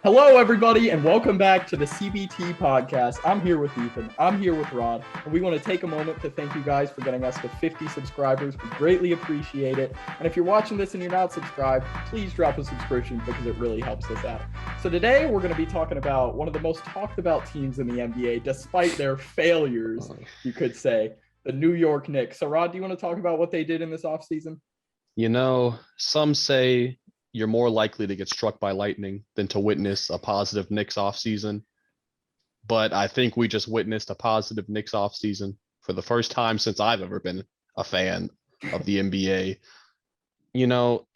Hello, everybody, and welcome back to the CBT podcast. I'm here with Ethan. I'm here with Rod, and we want to take a moment to thank you guys for getting us to 50 subscribers. We greatly appreciate it. And if you're watching this and you're not subscribed, please drop a subscription because it really helps us out. So today we're going to be talking about one of the most talked about teams in the NBA, despite their failures, you could say, the New York Knicks. So Rod, do you want to talk about what they did in this offseason? You know, some say you're more likely to get struck by lightning than to witness a positive Knicks offseason. But I think we just witnessed a positive Knicks offseason for the first time since I've ever been a fan of the NBA. You know,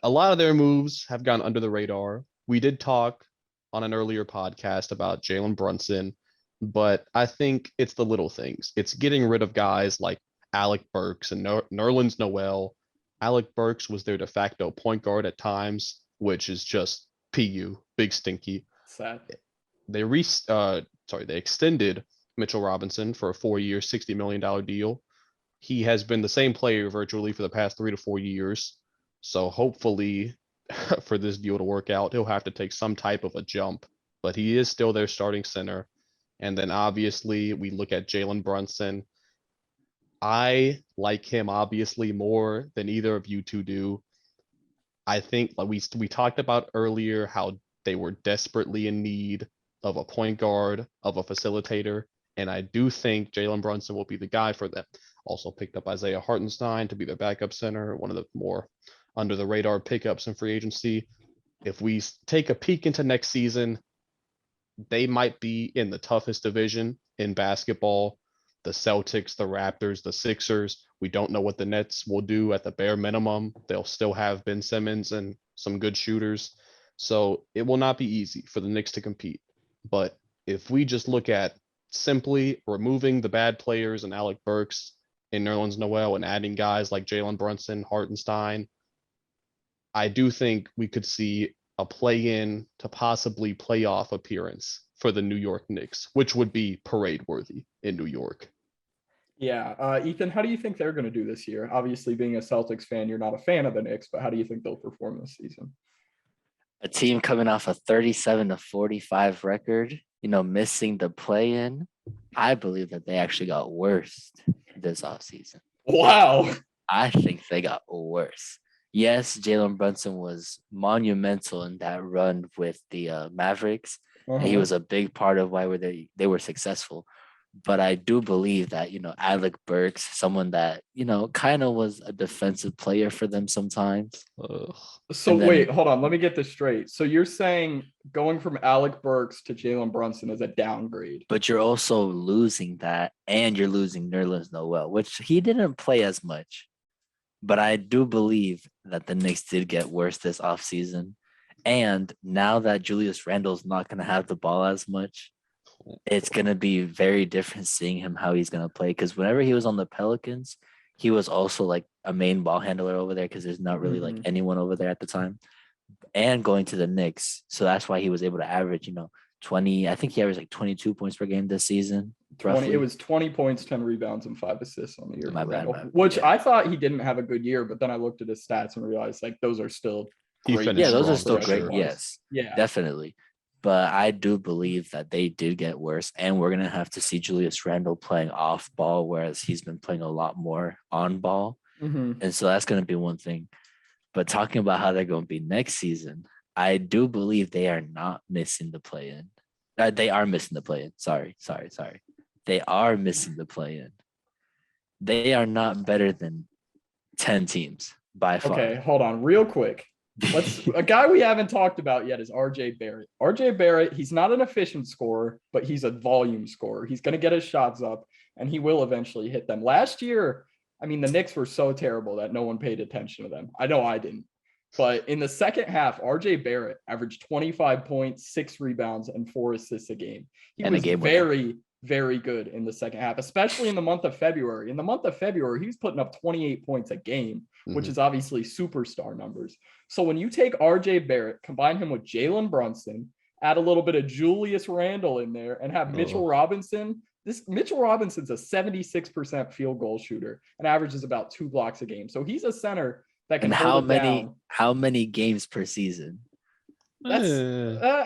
a lot of their moves have gone under the radar. We did talk on an earlier podcast about Jalen Brunson, but I think it's the little things. It's getting rid of guys like Alec Burks and Nerlens Noel. Alec Burks was their de facto point guard at times, which is just PU, big stinky. Sad. They extended Mitchell Robinson for a 4-year, $60 million deal. He has been the same player virtually for the past 3 to 4 years. So hopefully for this deal to work out, he'll have to take some type of a jump, but he is still their starting center. And then obviously we look at Jalen Brunson. I like him obviously more than either of you two do. I think like we talked about earlier how they were desperately in need of a point guard, of a facilitator, and I do think Jalen Brunson will be the guy for them. Also picked up Isaiah Hartenstein to be their backup center, one of the more under the radar pickups in free agency. If we take a peek into next season, they might be in the toughest division in basketball. The Celtics, the Raptors, the Sixers. We don't know what the Nets will do at the bare minimum. They'll still have Ben Simmons and some good shooters. So it will not be easy for the Knicks to compete. But if we just look at simply removing the bad players and Alec Burks and Nerlens Noel and adding guys like Jalen Brunson, Hartenstein, I do think we could see a play-in to possibly playoff appearance for the New York Knicks, which would be parade worthy in New York. Yeah. Ethan, how do you think they're going to do this year? Obviously, being a Celtics fan, you're not a fan of the Knicks, but how do you think they'll perform this season? A team coming off a 37-45 record, missing the play-in. I believe that they actually got worse this offseason. Wow. I think they got worse. Yes, Jalen Brunson was monumental in that run with the Mavericks. And he was a big part of why they were successful. But I do believe that, Alec Burks, someone that, kind of was a defensive player for them sometimes. So wait, hold on. Let me get this straight. So you're saying going from Alec Burks to Jalen Brunson is a downgrade. But you're also losing that, and you're losing Nerlens Noel, which he didn't play as much. But I do believe that the Knicks did get worse this offseason. And now that Julius Randle's not going to have the ball as much, it's going to be very different seeing him how he's going to play. Because whenever he was on the Pelicans, he was also like a main ball handler over there because there's not really like anyone over there at the time. And going to the Knicks. So that's why he was able to average, 20. I think he averaged like 22 points per game this season. 20, it was 20 points, 10 rebounds, and 5 assists on the year. My bad. Which I thought he didn't have a good year, but then I looked at his stats and realized like those are still great. Yeah, those are still great. Sure. Yes, yeah, definitely. But I do believe that they did get worse, and we're gonna have to see Julius Randle playing off ball, whereas he's been playing a lot more on ball, and so that's gonna be one thing. But talking about how they're gonna be next season, I do believe they are not missing the play-in. They are missing the play-in. Sorry. They are missing the play-in. They are not better than 10 teams by far. Okay, hold on real quick. A guy we haven't talked about yet is RJ Barrett. RJ Barrett, he's not an efficient scorer, but he's a volume scorer. He's going to get his shots up, and he will eventually hit them. Last year, I mean, the Knicks were so terrible that no one paid attention to them. I know I didn't. But in the second half, RJ Barrett averaged 25 points, 6 rebounds, and 4 assists a game. He was very, very good in the second half, especially in the month of February. In the month of February, he was putting up 28 points a game, which is obviously superstar numbers. So when you take RJ Barrett, combine him with Jalen Brunson, add a little bit of Julius Randle in there, and have Mitchell Robinson. Mitchell Robinson's a 76% field goal shooter and averages about 2 blocks a game. So he's a center that can how many games per season? That's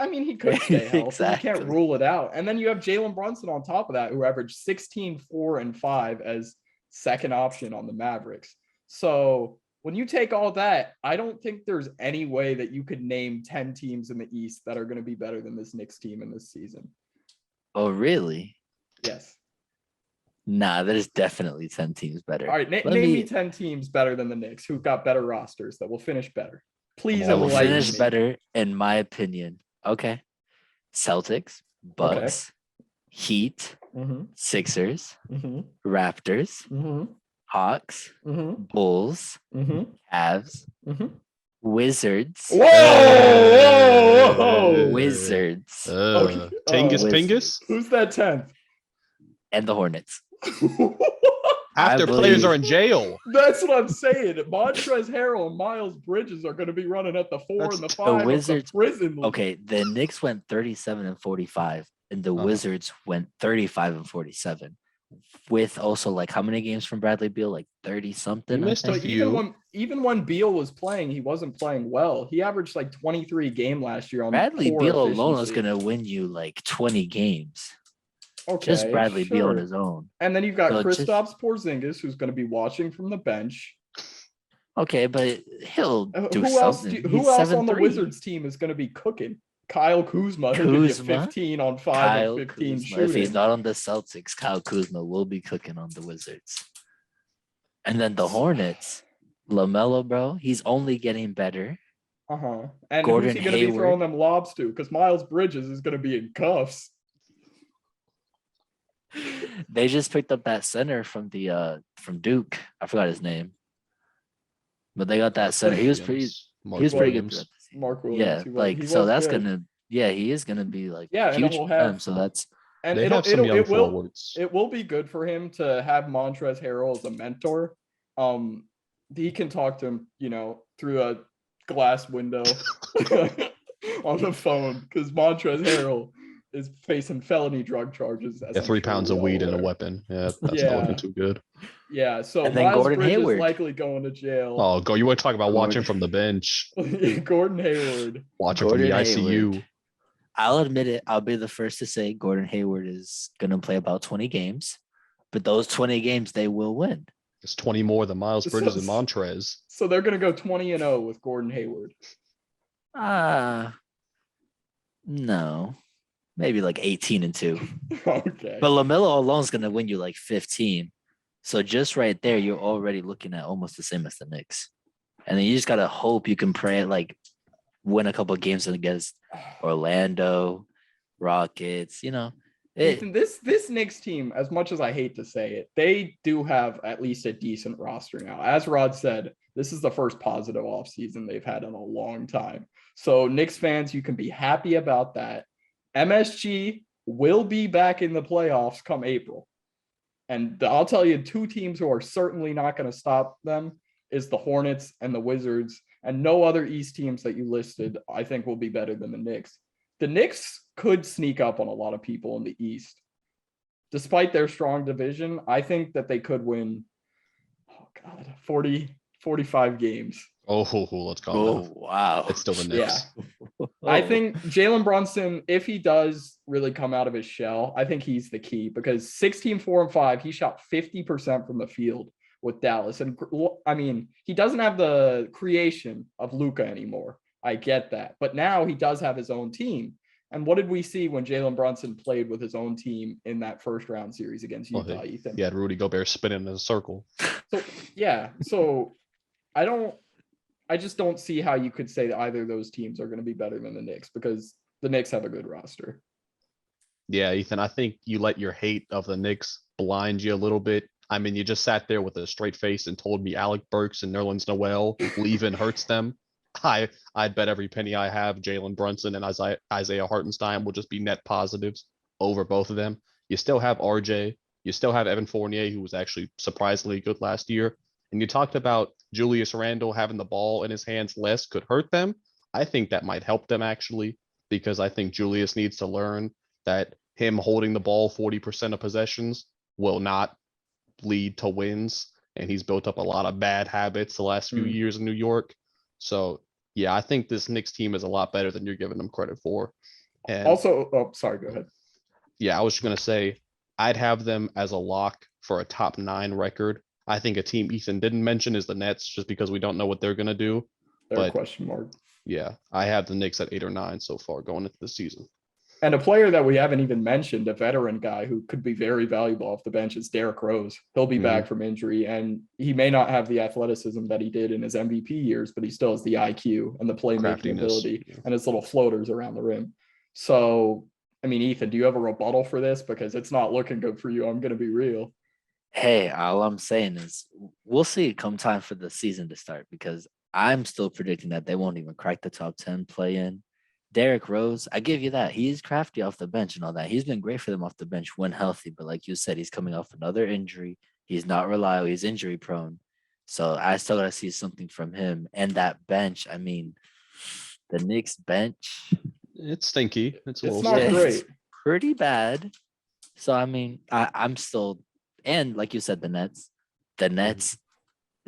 I mean, he could stay healthy. You can't Exactly. rule it out. And then you have Jalen Brunson on top of that, who averaged 16, 4, and 5 as second option on the Mavericks. So when you take all that, I don't think there's any way that you could name 10 teams in the East that are going to be better than this Knicks team in this season. Oh, really? Yes. Nah, there's definitely 10 teams better. All right, name me 10 teams better than the Knicks who've got better rosters that will finish better. Please that will enlighten finish me. better, in my opinion. Okay. Celtics, Bucks, Heat, Sixers, Raptors, Hawks, Bulls, Cavs, Wizards. Whoa! Wizards. Okay. Tingus Wizards. Pingus. Who's that 10th? And the Hornets. Half their players are in jail. That's what I'm saying. Montrezl Harrell and Miles Bridges are going to be running at the 4 and the 5 Wizards. of the prison league. Okay, the Knicks went 37 and 45, and the Wizards went 35 and 47. With also like how many games from Bradley Beal? Like 30 something. missed a But few. even when Beal was playing, he wasn't playing well. He averaged like 23 a game last year on Bradley poor Beal alone is efficiency. going to win you like 20 games. Okay, Just Bradley Beal on sure. his own. And then you've got So Kristaps Porzingis, who's going to be watching from the bench. Okay, but he'll do Who else? something. Who else on the Wizards team is going to be cooking? Kyle Kuzma, who give you 15 on 5 Kyle and 15 Kuzma. shooting. If he's not on the Celtics, Kyle Kuzma will be cooking on the Wizards. And then the Hornets, LaMelo, bro, he's only getting better. And Gordon who's he going to be throwing them lobs to? Because Miles Bridges is going to be in cuffs. They just picked up that center from Duke. I forgot his name. But they got that center. He was pretty good. Mark Williams. Yeah, like so that's gonna he is gonna be like huge for them. So that's and they have some young forwards. It will be good for him to have Montrezl Harrell as a mentor. He can talk to him, through a glass window on the phone because Montrezl Harrell is facing felony drug charges. 3 pounds of weed and a weapon. Yeah, that's not looking too good. Yeah, so and then Miles Gordon Bridges Hayward likely going to jail. Oh, you want to talk about watching from the bench? Gordon Hayward. Watching from the ICU. I'll admit it. I'll be the first to say Gordon Hayward is going to play about 20 games. But those 20 games, they will win. It's 20 more than Miles Bridges and Montrez. So they're going to go 20-0 with Gordon Hayward. No. Maybe like 18-2. Okay. But LaMelo alone is going to win you like 15. So just right there, you're already looking at almost the same as the Knicks. And then you just got to hope you can pray like win a couple of games against Orlando, Rockets, Ethan, this Knicks team, as much as I hate to say it, they do have at least a decent roster now. As Rod said, this is the first positive offseason they've had in a long time. So Knicks fans, you can be happy about that. MSG will be back in the playoffs come April. And I'll tell you, 2 teams who are certainly not going to stop them is the Hornets and the Wizards. And no other East teams that you listed, I think, will be better than the Knicks. The Knicks could sneak up on a lot of people in the East. Despite their strong division, I think that they could win, 45 games. Oh, let's go. Oh, wow. It's still the Knicks. Yeah. I think Jalen Brunson, if he does really come out of his shell, I think he's the key because 16, 4, and 5, he shot 50% from the field with Dallas. And I mean, he doesn't have the creation of Luka anymore. I get that. But now he does have his own team. And what did we see when Jalen Brunson played with his own team in that first round series against Utah, Ethan? He had Rudy Gobert spinning in a circle. So I just don't see how you could say that either of those teams are going to be better than the Knicks because the Knicks have a good roster. Yeah, Ethan, I think you let your hate of the Knicks blind you a little bit. I mean, you just sat there with a straight face and told me Alec Burks and Nerlens Noel leaving hurts them. I'd bet every penny I have Jalen Brunson and Isaiah Hartenstein will just be net positives over both of them. You still have RJ. You still have Evan Fournier, who was actually surprisingly good last year. And you talked about Julius Randle having the ball in his hands less could hurt them. I think that might help them actually, because I think Julius needs to learn that him holding the ball 40% of possessions will not lead to wins. And he's built up a lot of bad habits the last few years in New York. So Yeah, I think this Knicks team is a lot better than you're giving them credit for. And Also, oh, sorry, go ahead. yeah, I was just gonna say I'd have them as a lock for a top 9 record. I think a team Ethan didn't mention is the Nets, just because we don't know what they're gonna do. They're a But question mark. yeah, I have the Knicks at 8 or 9 so far going into the season. And a player that we haven't even mentioned, a veteran guy who could be very valuable off the bench, is Derrick Rose. He'll be back from injury, and he may not have the athleticism that he did in his MVP years, but he still has the IQ and the playmaking Craftiness, ability yeah. and his little floaters around the rim. So, I mean, Ethan, do you have a rebuttal for this? Because it's not looking good for you. I'm going to be real. Hey, all I'm saying is we'll see come time for the season to start, because I'm still predicting that they won't even crack the top 10 play in. Derrick Rose, I give you that. He's crafty off the bench and all that. He's been great for them off the bench when healthy. But like you said, he's coming off another injury. He's not reliable. He's injury prone. So I still got to see something from him. And that bench, I mean, the Knicks bench, It's stinky. It's a It's little not stinky. great. pretty bad. So, I mean, I'm still, and like you said, the Nets,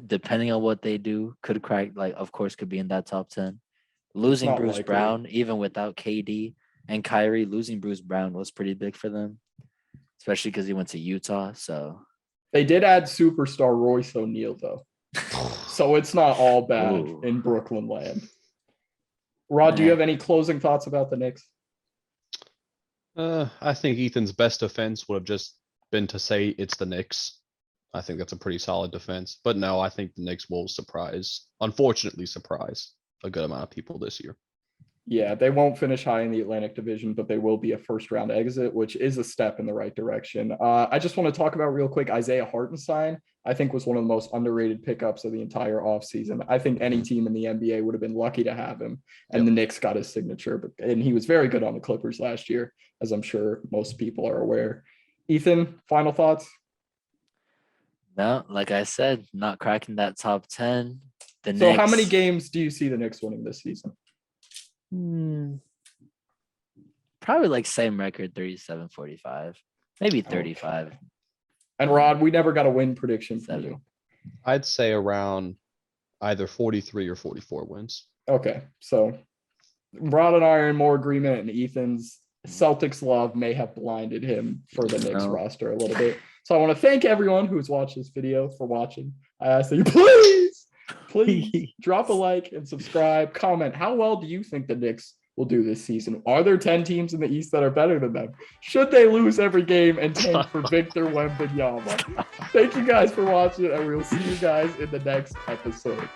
depending on what they do, could crack, like, of course, could be in that top 10. Losing not Bruce likely. Brown, even without KD and Kyrie, losing Bruce Brown was pretty big for them, especially because he went to Utah. So, They did add superstar Royce O'Neal, though. So it's not all bad Ooh. in Brooklyn land. Rod, do you Nah. have any closing thoughts about the Knicks? I think Ethan's best defense would have just been to say it's the Knicks. I think that's a pretty solid defense. But no, I think the Knicks will unfortunately surprise a good amount of people this year. Yeah, they won't finish high in the Atlantic Division, but they will be a first round exit, which is a step in the right direction. I just want to talk about real quick Isaiah Hartenstein. I think was one of the most underrated pickups of the entire offseason. I think any team in the NBA would have been lucky to have him, and the Knicks got his signature. And he was very good on the Clippers last year, as I'm sure most people are aware. Ethan, final thoughts? no, like I said, not cracking that top 10. The So, Knicks, how many games do you see the Knicks winning this season? Probably like same record, 37-45, maybe 35. And Rod, we never got a win prediction from you. I'd say around either 43 or 44 wins. Okay, so Rod and I are in more agreement, and Ethan's Celtics love may have blinded him for the Knicks No. roster a little bit. So I want to thank everyone who's watched this video for watching. I ask that you please drop a like and subscribe, comment. How well do you think the Knicks will do this season? Are there 10 teams in the East that are better than them? Should they lose every game and tank for Victor Wembanyama? Thank you guys for watching, and we'll see you guys in the next episode.